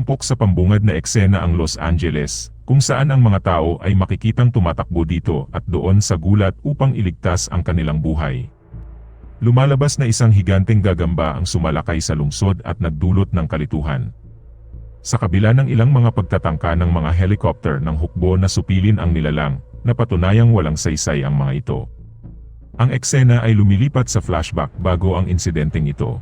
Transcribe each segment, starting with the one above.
Tampok sa pambungad na eksena ang Los Angeles, kung saan ang mga tao ay makikitang tumatakbo dito at doon sa gulat upang iligtas ang kanilang buhay. Lumalabas na isang higanteng gagamba ang sumalakay sa lungsod at nagdulot ng kalituhan. Sa kabila ng ilang mga pagtatangka ng mga helicopter ng hukbo na supilin ang nilalang, napatunayang walang saysay ang mga ito. Ang eksena ay lumilipat sa flashback bago ang insidenteng ito.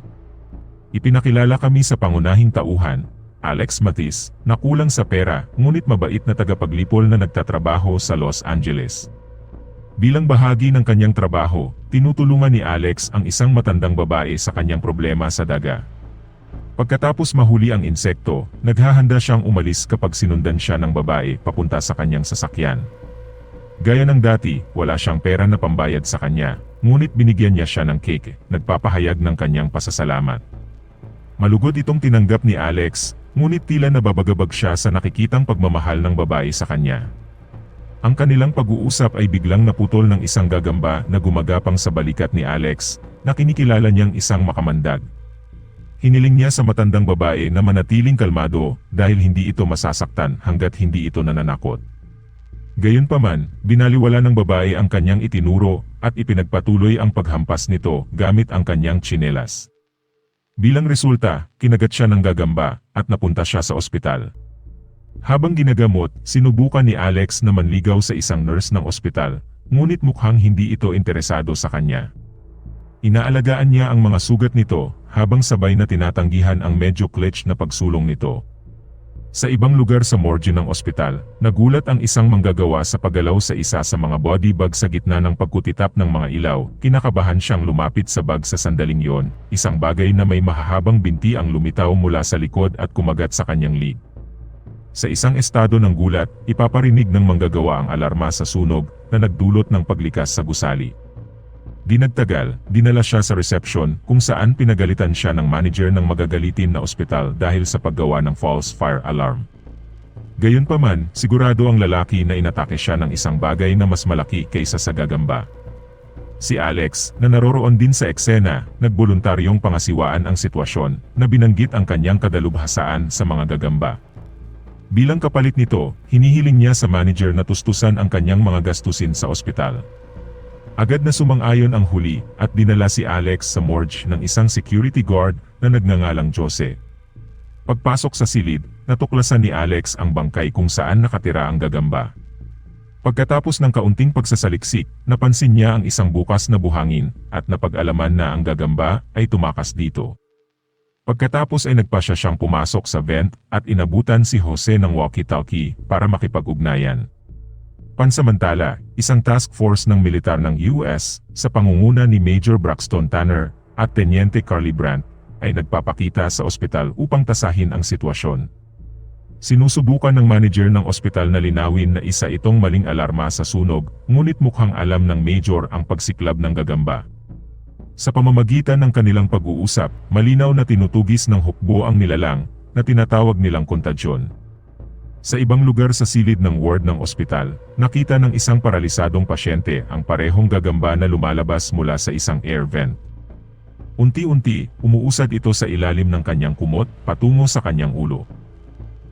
Ipinakilala kami sa pangunahing tauhan, Alex Matis, na kulang sa pera ngunit mabait na tagapaglipol na nagtatrabaho sa Los Angeles. Bilang bahagi ng kanyang trabaho, tinutulungan ni Alex ang isang matandang babae sa kanyang problema sa daga. Pagkatapos mahuli ang insekto, naghahanda siyang umalis kapag sinundan siya ng babae papunta sa kanyang sasakyan. Gaya ng dati, wala siyang pera na pambayad sa kanya, ngunit binigyan niya siya ng cake, nagpapahayag ng kanyang pasasalamat. Malugod itong tinanggap ni Alex, ngunit tila nababagabag siya sa nakikitang pagmamahal ng babae sa kanya. Ang kanilang pag-uusap ay biglang naputol ng isang gagamba na gumagapang sa balikat ni Alex, na kinikilala niyang isang makamandag. Hiniling niya sa matandang babae na manatiling kalmado dahil hindi ito masasaktan hanggat hindi ito nananakot. Gayunpaman, binaliwala ng babae ang kanyang itinuro at ipinagpatuloy ang paghampas nito gamit ang kanyang tsinelas. Bilang resulta, kinagat siya ng gagamba at napunta siya sa ospital. Habang ginagamot, sinubukan ni Alex na manligaw sa isang nurse ng ospital, ngunit mukhang hindi ito interesado sa kanya. Inaalagaan niya ang mga sugat nito, habang sabay na tinatanggihan ang medyo clutch na pagsulong nito. Sa ibang lugar sa morgue ng ospital, nagulat ang isang manggagawa sa paggalaw sa isa sa mga body bag sa gitna ng pagkutitap ng mga ilaw. Kinakabahan siyang lumapit sa bag sa sandaling yon, isang bagay na may mahahabang binti ang lumitaw mula sa likod at kumagat sa kanyang leeg. Sa isang estado ng gulat, ipaparinig ng manggagawa ang alarma sa sunog na nagdulot ng paglikas sa gusali. Di nagtagal, dinala siya sa reception kung saan pinagalitan siya ng manager ng magagalitin na ospital dahil sa paggawa ng false fire alarm. Gayunpaman, sigurado ang lalaki na inatake siya ng isang bagay na mas malaki kaysa sa gagamba. Si Alex, na naroroon din sa eksena, nagboluntaryong pangasiwaan ang sitwasyon na binanggit ang kanyang kadalubhasaan sa mga gagamba. Bilang kapalit nito, hinihiling niya sa manager na tustusan ang kanyang mga gastusin sa ospital. Agad na sumang-ayon ang huli at dinala si Alex sa morgue ng isang security guard na nagngangalang Jose. Pagpasok sa silid, natuklasan ni Alex ang bangkay kung saan nakatira ang gagamba. Pagkatapos ng kaunting pagsasaliksik, napansin niya ang isang bukas na buhangin at napag-alaman na ang gagamba ay tumakas dito. Pagkatapos ay nagpasya siyang pumasok sa vent at inabutan si Jose ng walkie-talkie para makipag-ugnayan. Pansamantala, isang task force ng militar ng US, sa pangunguna ni Major Braxton Tanner at Teniente Carly Brandt, ay nagpapakita sa ospital upang tasahin ang sitwasyon. Sinusubukan ng manager ng ospital na linawin na isa itong maling alarma sa sunog, ngunit mukhang alam ng Major ang pagsiklab ng gagamba. Sa pamamagitan ng kanilang pag-uusap, malinaw na tinutugis ng hukbo ang nilalang, na tinatawag nilang kontagyon. Sa ibang lugar sa silid ng ward ng ospital, nakita ng isang paralisadong pasyente ang parehong gagamba na lumalabas mula sa isang air vent. Unti-unti, umuusad ito sa ilalim ng kanyang kumot, patungo sa kanyang ulo.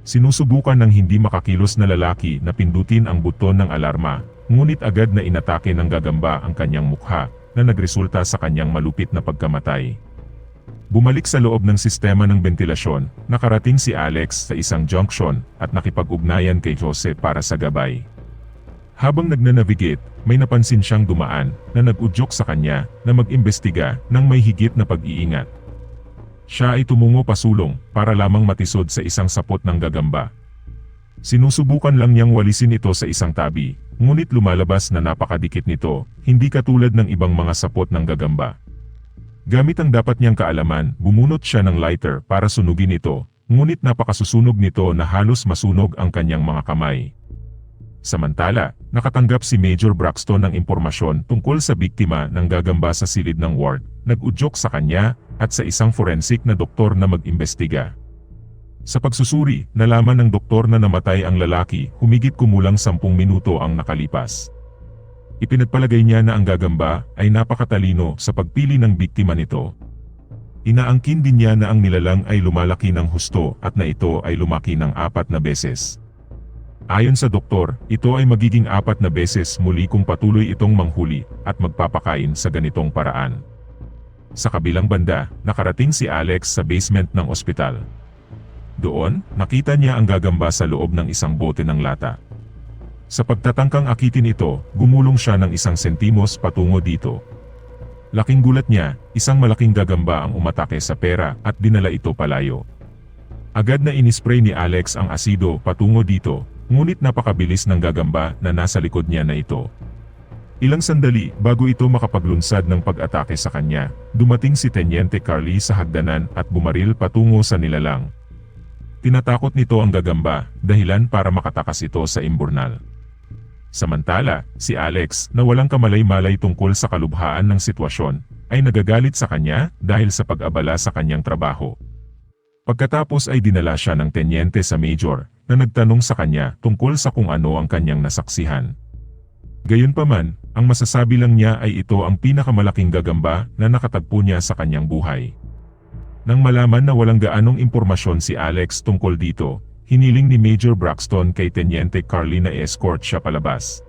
Sinusubukan ng hindi makakilos na lalaki na pindutin ang buton ng alarma, ngunit agad na inatake ng gagamba ang kanyang mukha, na nagresulta sa kanyang malupit na pagkamatay. Bumalik sa loob ng sistema ng bentilasyon, nakarating si Alex sa isang junction at nakipag-ugnayan kay Jose para sa gabay. Habang nagnanavigate, may napansin siyang dumaan na nag-udyok sa kanya na mag-imbestiga ng may higit na pag-iingat. Siya ay tumungo pasulong para lamang matisod sa isang sapot ng gagamba. Sinusubukan lang niyang walisin ito sa isang tabi, ngunit lumalabas na napakadikit nito, hindi katulad ng ibang mga sapot ng gagamba. Gamit ang dapat niyang kaalaman, bumunot siya ng lighter para sunugin ito, ngunit napakasusunog nito na halos masunog ang kanyang mga kamay. Samantala, nakatanggap si Major Braxton ng impormasyon tungkol sa biktima ng gagamba sa silid ng ward, nag-udyok sa kanya at sa isang forensic na doktor na mag-imbestiga. Sa pagsusuri, nalaman ng doktor na namatay ang lalaki, humigit kumulang 10 minuto ang nakalipas. Ipinagpalagay niya na ang gagamba ay napakatalino sa pagpili ng biktima nito. Inaangkin din niya na ang nilalang ay lumalaki ng husto at na ito ay lumaki ng 4 na beses. Ayon sa doktor, ito ay magiging 4 na beses muli kung patuloy itong manghuli at magpapakain sa ganitong paraan. Sa kabilang banda, nakarating si Alex sa basement ng ospital. Doon, nakita niya ang gagamba sa loob ng isang bote ng lata. Sa pagtatangkang akitin ito, gumulong siya ng 1 sentimos patungo dito. Laking gulat niya, isang malaking gagamba ang umatake sa pera at dinala ito palayo. Agad na inispray ni Alex ang asido patungo dito, ngunit napakabilis ng gagamba na nasa likod niya na ito. Ilang sandali bago ito makapaglunsad ng pag-atake sa kanya, dumating si Teniente Carly sa hagdanan at bumaril patungo sa nilalang. Tinatakot nito ang gagamba, dahilan para makatakas ito sa imburnal. Samantala, si Alex, na walang kamalay-malay tungkol sa kalubhaan ng sitwasyon, ay nagagalit sa kanya dahil sa pag-abala sa kanyang trabaho. Pagkatapos ay dinala siya ng tenyente sa major, na nagtanong sa kanya tungkol sa kung ano ang kanyang nasaksihan. Gayunpaman, ang masasabi lang niya ay ito ang pinakamalaking gagamba na nakatagpo niya sa kanyang buhay. Nang malaman na walang gaanong impormasyon si Alex tungkol dito, hiniling ni Major Braxton kay Teniente Carly na escort siya palabas.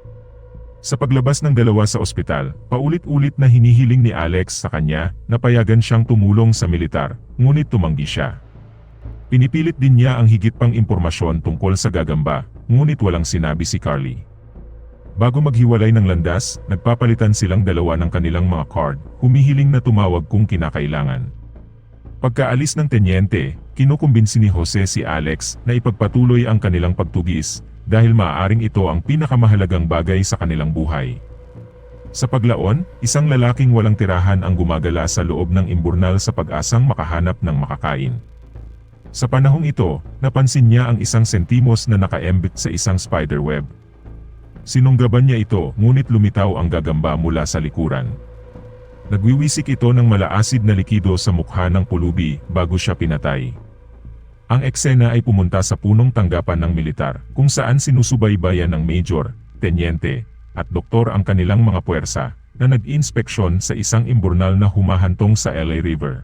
Sa paglabas ng dalawa sa ospital, paulit-ulit na hinihiling ni Alex sa kanya na payagan siyang tumulong sa militar, ngunit tumanggi siya. Pinipilit din niya ang higit pang impormasyon tungkol sa gagamba, ngunit walang sinabi si Carly. Bago maghiwalay ng landas, nagpapalitan silang dalawa ng kanilang mga card, humihiling na tumawag kung kinakailangan. Pagkaalis ng tenyente, kinukumbinsi ni Jose si Alex na ipagpatuloy ang kanilang pagtugis dahil maaaring ito ang pinakamahalagang bagay sa kanilang buhay. Sa paglaon, isang lalaking walang tirahan ang gumagala sa loob ng imburnal sa pag-asang makahanap ng makakain. Sa panahong ito, napansin niya ang 1 sentimos na naka-embed sa isang spiderweb. Sinunggaban niya ito ngunit lumitaw ang gagamba mula sa likuran. Nagwiwisik ito ng malaasid na likido sa mukha ng pulubi bago siya pinatay. Ang eksena ay pumunta sa punong tanggapan ng militar kung saan sinusubaybayan ng major, tenyente, at doktor ang kanilang mga puwersa na nag-inspeksyon sa isang imburnal na humahantong sa LA River.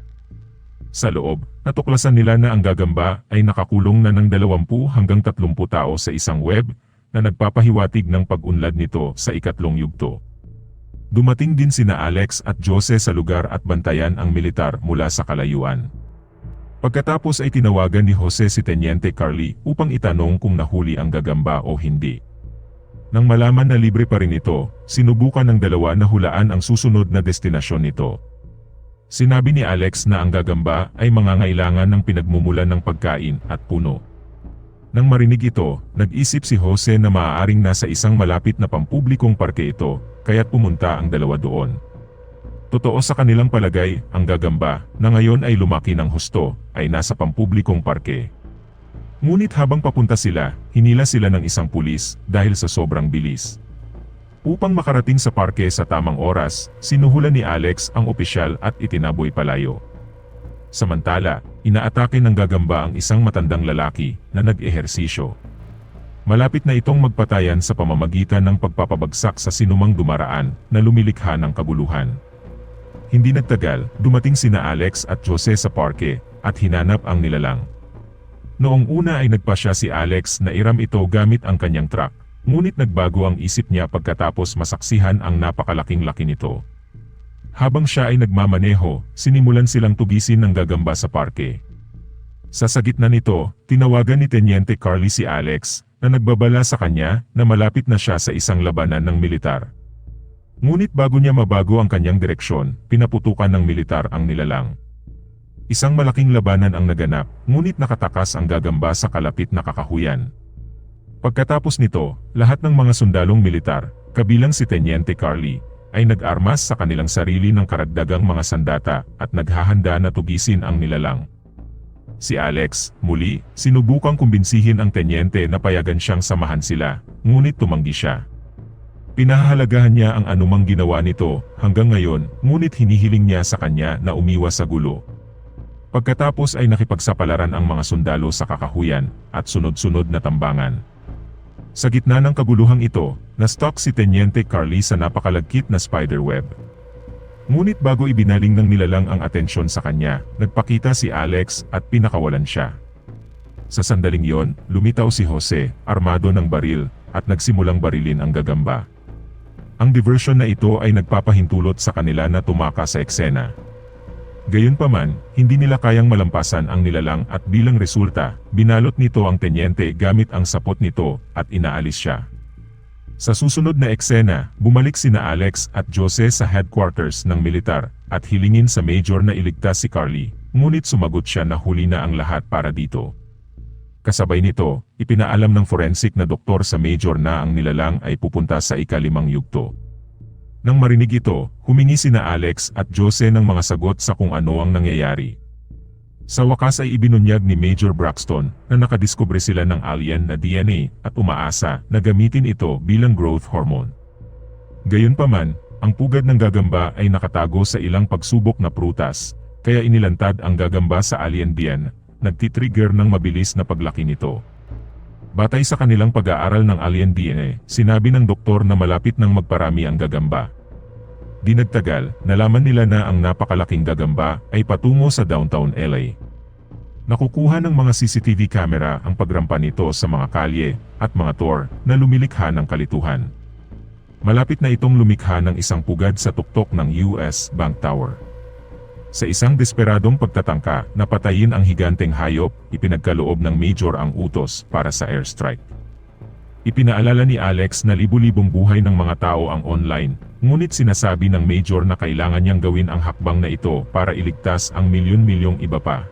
Sa loob, natuklasan nila na ang gagamba ay nakakulong na ng 20 hanggang 30 tao sa isang web na nagpapahiwatig ng pag-unlad nito sa ikatlong yugto. Dumating din sina Alex at Jose sa lugar at bantayan ang militar mula sa kalayuan. Pagkatapos ay tinawagan ni Jose si Teniente Carly upang itanong kung nahuli ang gagamba o hindi. Nang malaman na libre pa rin ito, sinubukan ng dalawa na hulaan ang susunod na destinasyon nito. Sinabi ni Alex na ang gagamba ay mangangailangan ng pinagmumulan ng pagkain at puno. Nang marinig ito, nag-isip si Jose na maaaring nasa isang malapit na pampublikong parke ito, kaya't pumunta ang dalawa doon. Totoo sa kanilang palagay, ang gagamba, na ngayon ay lumaki ng husto, ay nasa pampublikong parke. Ngunit habang papunta sila, hinila sila ng isang pulis dahil sa sobrang bilis. Upang makarating sa parke sa tamang oras, sinuhulan ni Alex ang opisyal at itinaboy palayo. Samantala, inaatake ng gagamba ang isang matandang lalaki na nag-ehersisyo. Malapit na itong magpatayan sa pamamagitan ng pagpapabagsak sa sinumang dumaraan na lumilikha ng kaguluhan. Hindi nagtagal, dumating sina Alex at Jose sa parke at hinanap ang nilalang. Noong una ay nagpasya si Alex na iram ito gamit ang kanyang truck, ngunit nagbago ang isip niya pagkatapos masaksihan ang napakalaking laki nito. Habang siya ay nagmamaneho, sinimulan silang tugisin ng gagamba sa parke. Sa sagitna nito, tinawagan ni Teniente Carly si Alex, na nagbabala sa kanya na malapit na siya sa isang labanan ng militar. Ngunit bago niya mabago ang kanyang direksyon, pinaputukan ng militar ang nilalang. Isang malaking labanan ang naganap, ngunit nakatakas ang gagamba sa kalapit na kakahuyan. Pagkatapos nito, lahat ng mga sundalong militar, kabilang si Teniente Carly, ay nag-armas sa kanilang sarili ng karagdagang mga sandata at naghahanda na tugisin ang nilalang. Si Alex, muli, sinubukang kumbinsihin ang tenyente na payagan siyang samahan sila, ngunit tumanggi siya. Pinahahalagahan niya ang anumang ginawa nito hanggang ngayon, ngunit hinihiling niya sa kanya na umiwas sa gulo. Pagkatapos ay nakipagsapalaran ang mga sundalo sa kakahuyan at sunod-sunod na tambangan. Sa gitna ng kaguluhang ito, na-stuck si Teniente Carly sa napakalagkit na spiderweb. Ngunit bago ibinaling ng nilalang ang atensyon sa kanya, nagpakita si Alex at pinakawalan siya. Sa sandaling yon, lumitaw si Jose, armado ng baril, at nagsimulang barilin ang gagamba. Ang diversion na ito ay nagpapahintulot sa kanila na tumakas sa eksena. Gayunpaman, hindi nila kayang malampasan ang nilalang at bilang resulta, binalot nito ang tenyente gamit ang sapot nito at inaalis siya. Sa susunod na eksena, bumalik sina Alex at Jose sa headquarters ng militar at hilingin sa Major na iligtas si Carly, ngunit sumagot siya na huli na ang lahat para dito. Kasabay nito, ipinaalam ng forensic na doktor sa Major na ang nilalang ay pupunta sa ika-5 yugto. Nang marinig ito, humingi sina Alex at Jose ng mga sagot sa kung ano ang nangyayari. Sa wakas ay ibinunyag ni Major Braxton na nakadiskubre sila ng alien na DNA at umaasa na gamitin ito bilang growth hormone. Gayunpaman, ang pugad ng gagamba ay nakatago sa ilang pagsubok na prutas, kaya inilantad ang gagamba sa alien DNA, nagtitrigger ng mabilis na paglaki nito. Batay sa kanilang pag-aaral ng alien DNA, sinabi ng doktor na malapit nang magparami ang gagamba. Di nagtagal, nalaman nila na ang napakalaking gagamba ay patungo sa downtown LA. Nakukuha ng mga CCTV camera ang pagrampa nito sa mga kalye at mga tour na lumilikha ng kalituhan. Malapit na itong lumikha ng isang pugad sa tuktok ng US Bank Tower. Sa isang desperadong pagtatangka na patayin ang higanteng hayop, ipinagkaloob ng Major ang utos para sa airstrike. Ipinaalala ni Alex na libu-libong buhay ng mga tao ang online, ngunit sinasabi ng Major na kailangan niyang gawin ang hakbang na ito para iligtas ang milyon-milyong iba pa.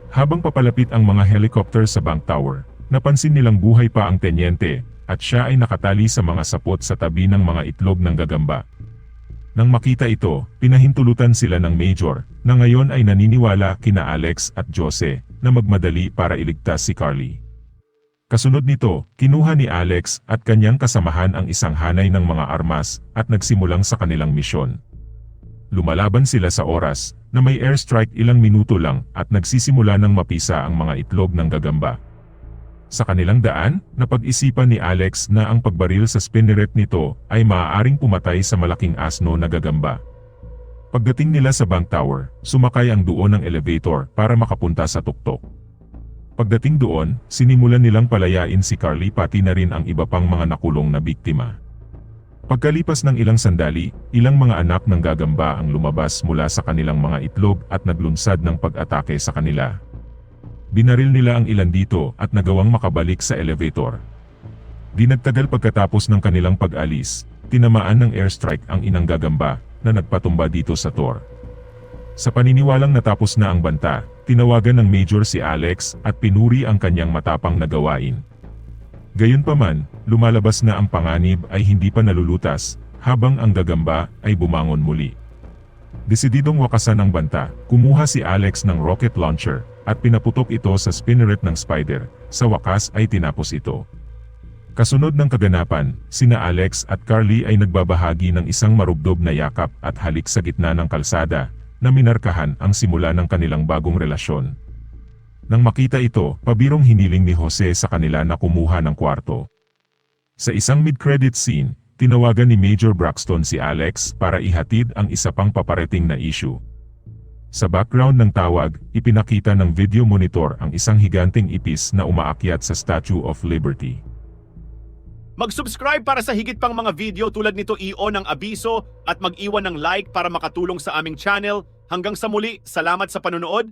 Habang papalapit ang mga helicopter sa Bank Tower, napansin nilang buhay pa ang tenyente, at siya ay nakatali sa mga sapot sa tabi ng mga itlog ng gagamba. Nang makita ito, pinahintulutan sila ng Major, na ngayon ay naniniwala kina Alex at Jose, na magmadali para iligtas si Carly. Kasunod nito, kinuha ni Alex at kanyang kasamahan ang isang hanay ng mga armas at nagsimulang sa kanilang misyon. Lumalaban sila sa oras, na may airstrike ilang minuto lang at nagsisimula ng mapisa ang mga itlog ng gagamba. Sa kanilang daan, napag-isipan ni Alex na ang pagbaril sa spinneret nito ay maaaring pumatay sa malaking asno na gagamba. Pagdating nila sa Bank Tower, sumakay ang duo ng elevator para makapunta sa tuktok. Pagdating doon, sinimulan nilang palayain si Carly pati na rin ang iba pang mga nakulong na biktima. Pagkalipas ng ilang sandali, ilang mga anak ng gagamba ang lumabas mula sa kanilang mga itlog at naglunsad ng pag-atake sa kanila. Binaril nila ang ilan dito at nagawang makabalik sa elevator. Di nagtagal pagkatapos ng kanilang pag-alis, tinamaan ng airstrike ang inang gagamba na nagpatumba dito sa tour. Sa paniniwalang natapos na ang banta, tinawagan ng Major si Alex at pinuri ang kanyang matapang na gawain. Gayunpaman, lumalabas na ang panganib ay hindi pa nalulutas, habang ang gagamba ay bumangon muli. Desididong wakasan ang banta, kumuha si Alex ng rocket launcher, at pinaputok ito sa spinneret ng spider, sa wakas ay tinapos ito. Kasunod ng kaganapan, sina Alex at Carly ay nagbabahagi ng isang marubdob na yakap at halik sa gitna ng kalsada, na minarkahan ang simula ng kanilang bagong relasyon. Nang makita ito, pabirong hiniling ni Jose sa kanila na kumuha ng kwarto. Sa isang mid-credit scene, tinawagan ni Major Braxton si Alex para ihatid ang isa pang paparating na issue. Sa background ng tawag, ipinakita ng video monitor ang isang higanteng ipis na umaakyat sa Statue of Liberty. Mag-subscribe para sa higit pang mga video tulad nito, i-on ang abiso at mag-iwan ng like para makatulong sa aming channel. Hanggang sa muli, salamat sa panonood.